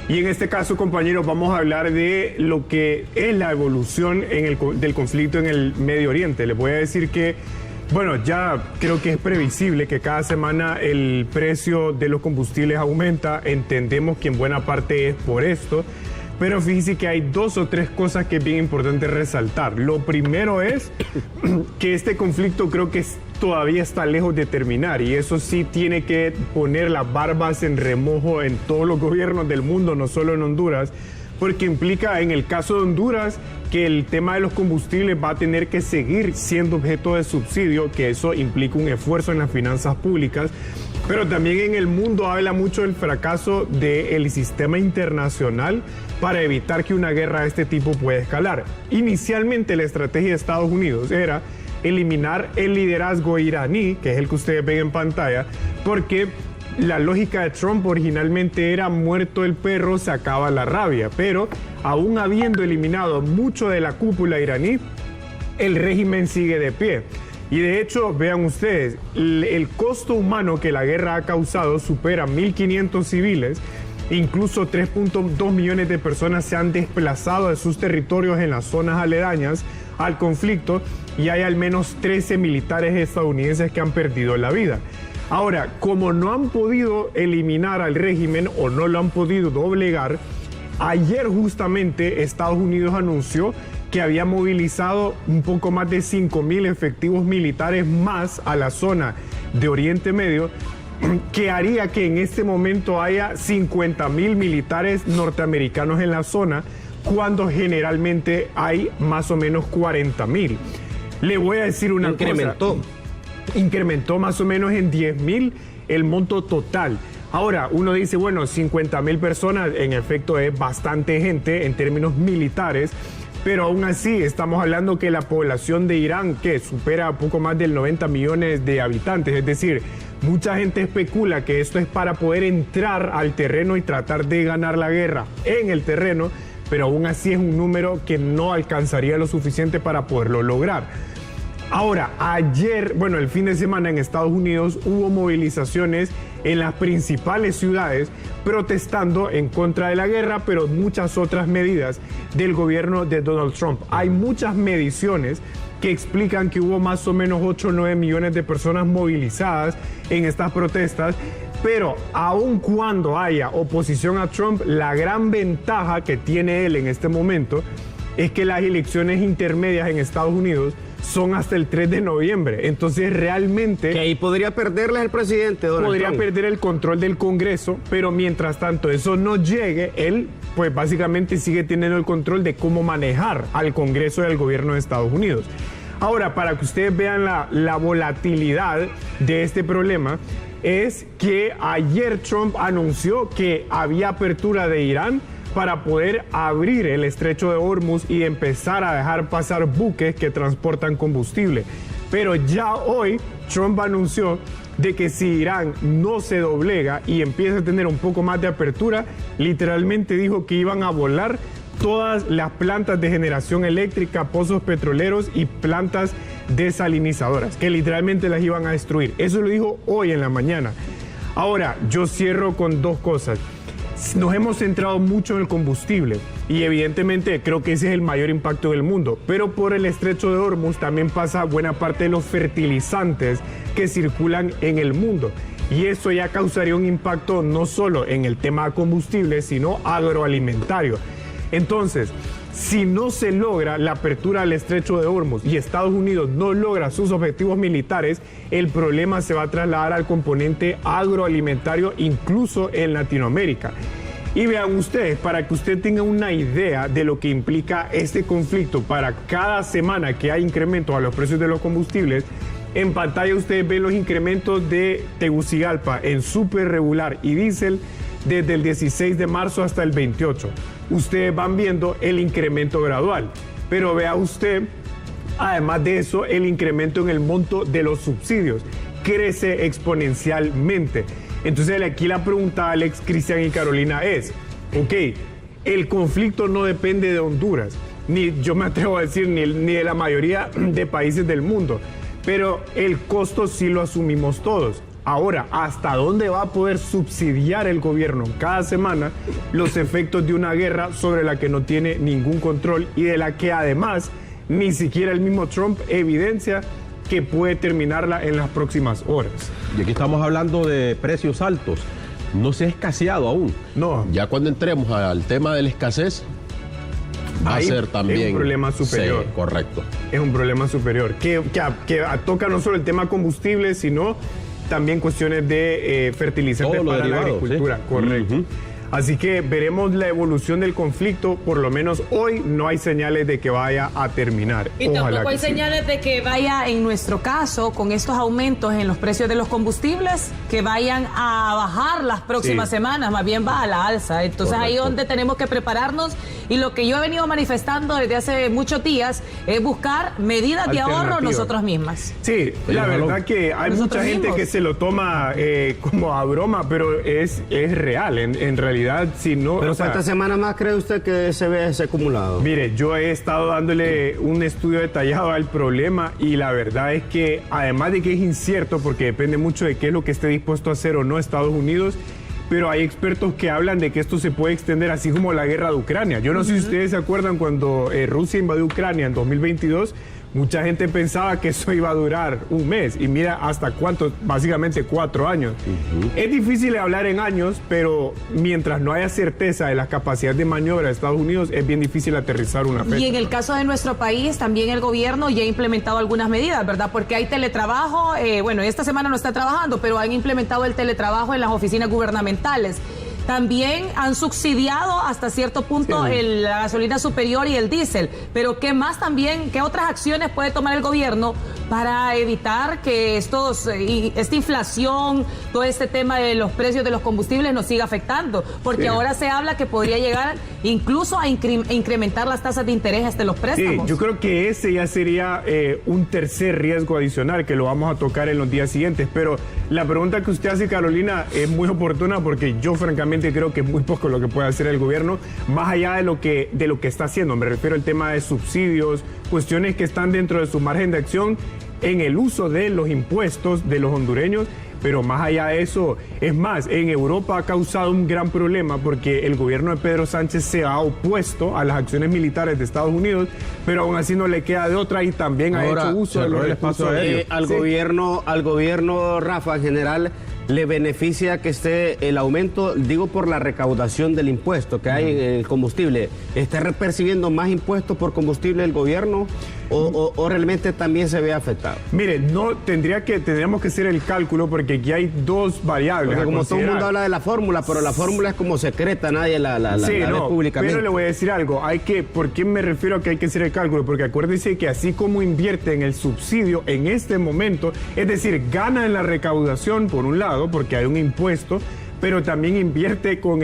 Y en este caso, compañeros, vamos a hablar de lo que es la evolución del conflicto en el Medio Oriente. Les voy a decir que, bueno, ya creo que es previsible que cada semana el precio de los combustibles aumenta. Entendemos que en buena parte es por esto. Pero fíjense que hay 2 o 3 cosas que es bien importante resaltar. Lo primero es que este conflicto creo que todavía está lejos de terminar, y eso sí tiene que poner las barbas en remojo en todos los gobiernos del mundo, no solo en Honduras, porque implica en el caso de Honduras que el tema de los combustibles va a tener que seguir siendo objeto de subsidio, que eso implica un esfuerzo en las finanzas públicas. Pero también en el mundo habla mucho del fracaso del sistema internacional para evitar que una guerra de este tipo pueda escalar. Inicialmente la estrategia de Estados Unidos era eliminar el liderazgo iraní, que es el que ustedes ven en pantalla, porque la lógica de Trump originalmente era muerto el perro, se acaba la rabia, pero aún habiendo eliminado mucho de la cúpula iraní, el régimen sigue de pie. Y de hecho, vean ustedes, el costo humano que la guerra ha causado supera 1.500 civiles, incluso 3.2 millones de personas se han desplazado de sus territorios en las zonas aledañas al conflicto, y hay al menos 13 militares estadounidenses que han perdido la vida. Ahora, como no han podido eliminar al régimen o no lo han podido doblegar, ayer justamente Estados Unidos anunció que había movilizado un poco más de 5.000 efectivos militares más a la zona de Oriente Medio, que haría que en este momento haya 50.000 militares norteamericanos en la zona, cuando generalmente hay más o menos 40.000. Le voy a decir una cosa. Incrementó más o menos en 10.000 el monto total. Ahora, uno dice, bueno, 50.000 personas en efecto es bastante gente en términos militares, pero aún así estamos hablando que la población de Irán, que supera poco más del 90 millones de habitantes, es decir, mucha gente especula que esto es para poder entrar al terreno y tratar de ganar la guerra en el terreno, pero aún así es un número que no alcanzaría lo suficiente para poderlo lograr. Ahora, ayer, bueno, el fin de semana en Estados Unidos hubo movilizaciones en las principales ciudades protestando en contra de la guerra, pero muchas otras medidas del gobierno de Donald Trump. Hay muchas mediciones que explican que hubo más o menos 8 o 9 millones de personas movilizadas en estas protestas, pero aun cuando haya oposición a Trump, la gran ventaja que tiene él en este momento es que las elecciones intermedias en Estados Unidos son hasta el 3 de noviembre. Entonces realmente... Que ahí podría perderles el presidente, Donald Trump. Podría perder el control del Congreso, pero mientras tanto eso no llegue, él pues básicamente sigue teniendo el control de cómo manejar al Congreso y al gobierno de Estados Unidos. Ahora, para que ustedes vean la volatilidad de este problema, es que ayer Trump anunció que había apertura de Irán para poder abrir el estrecho de Hormuz y empezar a dejar pasar buques que transportan combustible. Pero ya hoy Trump anunció de que si Irán no se doblega y empieza a tener un poco más de apertura, literalmente dijo que iban a volar todas las plantas de generación eléctrica, pozos petroleros y plantas desalinizadoras, que literalmente las iban a destruir. Eso lo dijo hoy en la mañana. Ahora, yo cierro con 2 cosas. Nos hemos centrado mucho en el combustible y evidentemente creo que ese es el mayor impacto del mundo, pero por el estrecho de Hormuz también pasa buena parte de los fertilizantes que circulan en el mundo, y eso ya causaría un impacto no solo en el tema de combustible, sino agroalimentario. Entonces, si no se logra la apertura del estrecho de Hormuz y Estados Unidos no logra sus objetivos militares, el problema se va a trasladar al componente agroalimentario, incluso en Latinoamérica. Y vean ustedes, para que usted tenga una idea de lo que implica este conflicto, para cada semana que hay incremento a los precios de los combustibles, en pantalla ustedes ven los incrementos de Tegucigalpa en súper regular y diésel desde el 16 de marzo hasta el 28. Ustedes van viendo el incremento gradual, pero vea usted, además de eso, el incremento en el monto de los subsidios crece exponencialmente. Entonces aquí la pregunta, Alex, Cristian y Carolina, es, ok, el conflicto no depende de Honduras, ni yo me atrevo a decir ni de la mayoría de países del mundo, pero el costo sí lo asumimos todos. Ahora, ¿hasta dónde va a poder subsidiar el gobierno cada semana los efectos de una guerra sobre la que no tiene ningún control y de la que además ni siquiera el mismo Trump evidencia que puede terminarla en las próximas horas? Y aquí estamos hablando de precios altos. No se ha escaseado aún. No. Ya cuando entremos al tema de la escasez, va Ahí a ser también... es un problema superior. Sí, correcto. Es un problema superior, que toca no solo el tema combustible, sino también cuestiones de fertilizantes para la agricultura. ¿Sí? Correcto. Así que veremos la evolución del conflicto. Por lo menos hoy no hay señales de que vaya a terminar. Y tampoco hay señales de que vaya, en nuestro caso, con estos aumentos en los precios de los combustibles, que vayan a bajar las próximas semanas, más bien va a la alza. Entonces ahí es donde tenemos que prepararnos, y lo que yo he venido manifestando desde hace muchos días es buscar medidas de ahorro nosotros mismas. Sí, la verdad que hay mucha gente que se lo toma como a broma, pero es real, en realidad. Si no, ¿Pero cuántas semanas más cree usted que se ve ese acumulado? Mire, yo he estado dándole un estudio detallado al problema, y la verdad es que además de que es incierto, porque depende mucho de qué es lo que esté dispuesto a hacer o no Estados Unidos, pero hay expertos que hablan de que esto se puede extender así como la guerra de Ucrania. Yo no sé si ustedes se acuerdan cuando Rusia invadió Ucrania en 2022, mucha gente pensaba que eso iba a durar un mes, y mira hasta cuánto, básicamente 4 años. Es difícil hablar en años, pero mientras no haya certeza de las capacidades de maniobra de Estados Unidos, es bien difícil aterrizar una fecha. Y en el caso de nuestro país, también el gobierno ya ha implementado algunas medidas, ¿verdad? Porque hay teletrabajo, bueno, esta semana no está trabajando, pero han implementado el teletrabajo en las oficinas gubernamentales. También han subsidiado hasta cierto punto la gasolina superior y el diésel. Pero ¿qué más también, qué otras acciones puede tomar el gobierno para evitar que esta inflación, todo este tema de los precios de los combustibles nos siga afectando? Porque ahora se habla que podría llegar incluso a incrementar las tasas de interés de los préstamos. Sí, yo creo que ese ya sería un tercer riesgo adicional que lo vamos a tocar en los días siguientes. Pero la pregunta que usted hace, Carolina, es muy oportuna, porque yo francamente creo que es muy poco lo que puede hacer el gobierno, más allá de lo que está haciendo. Me refiero al tema de subsidios, cuestiones que están dentro de su margen de acción en el uso de los impuestos de los hondureños. Pero más allá de eso, es más, en Europa ha causado un gran problema porque el gobierno de Pedro Sánchez se ha opuesto a las acciones militares de Estados Unidos, pero aún así no le queda de otra, y también ha hecho uso de los espacios aéreos. Al gobierno, Rafa, en general, le beneficia que esté el aumento, digo, por la recaudación del impuesto que hay en el combustible. ¿Está percibiendo más impuestos por combustible el gobierno o realmente también se ve afectado? Mire, tendríamos que hacer el cálculo, porque aquí hay dos variables. Porque como todo el mundo habla de la fórmula, pero la fórmula es como secreta, nadie la ve públicamente. Pero le voy a decir algo, ¿por qué me refiero a que hay que hacer el cálculo? Porque acuérdese que así como invierte en el subsidio en este momento, es decir, gana en la recaudación por un lado, porque hay un impuesto, pero también invierte con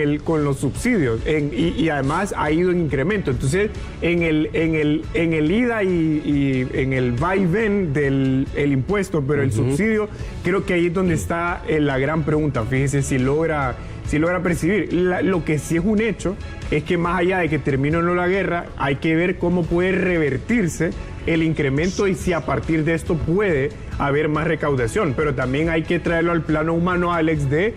los subsidios y además ha ido en incremento. Entonces, en el ida y en el va y ven del impuesto, pero el subsidio, creo que ahí es donde está la gran pregunta. Fíjese si logra percibir. Lo que sí es un hecho es que más allá de que termine o no la guerra, hay que ver cómo puede revertirse el incremento y si a partir de esto puede haber más recaudación. Pero también hay que traerlo al plano humano, Alex, de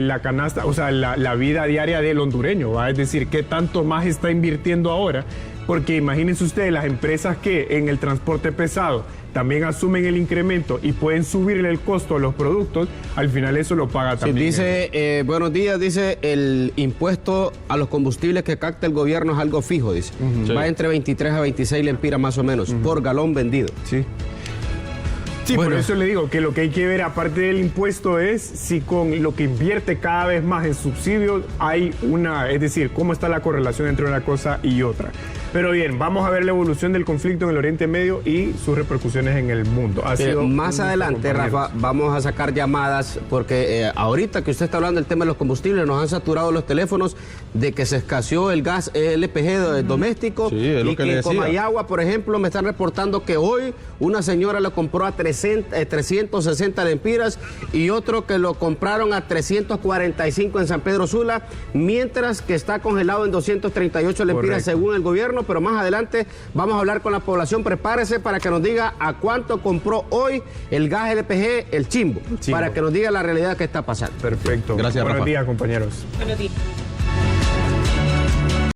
la canasta, o sea, la vida diaria del hondureño, ¿va? Es decir, qué tanto más está invirtiendo ahora, porque imagínense ustedes, las empresas que en el transporte pesado también asumen el incremento y pueden subirle el costo a los productos, al final eso lo paga también. Sí, dice, buenos días, dice, el impuesto a los combustibles que capta el gobierno es algo fijo, dice. Va entre 23 a 26 lempiras más o menos, por galón vendido. Sí. Sí, bueno, por eso le digo que lo que hay que ver, aparte del impuesto, es si con lo que invierte cada vez más en subsidios hay es decir, cómo está la correlación entre una cosa y otra. Pero bien, vamos a ver la evolución del conflicto en el Oriente Medio y sus repercusiones en el mundo. Más adelante, Rafa, vamos a sacar llamadas, porque ahorita que usted está hablando del tema de los combustibles, nos han saturado los teléfonos de que se escaseó el gas LPG doméstico, y que en Comayagua, por ejemplo, me están reportando que hoy una señora lo compró a 360 lempiras y otro que lo compraron a 345 en San Pedro Sula, mientras que está congelado en 238 lempiras según el gobierno. enero, pero más adelante vamos a hablar con la población. Prepárese para que nos diga a cuánto compró hoy el gas LPG, el Chimbo, para que nos diga la realidad que está pasando. Perfecto. Gracias, Buenos Rafa. días, compañeros. Buenos días.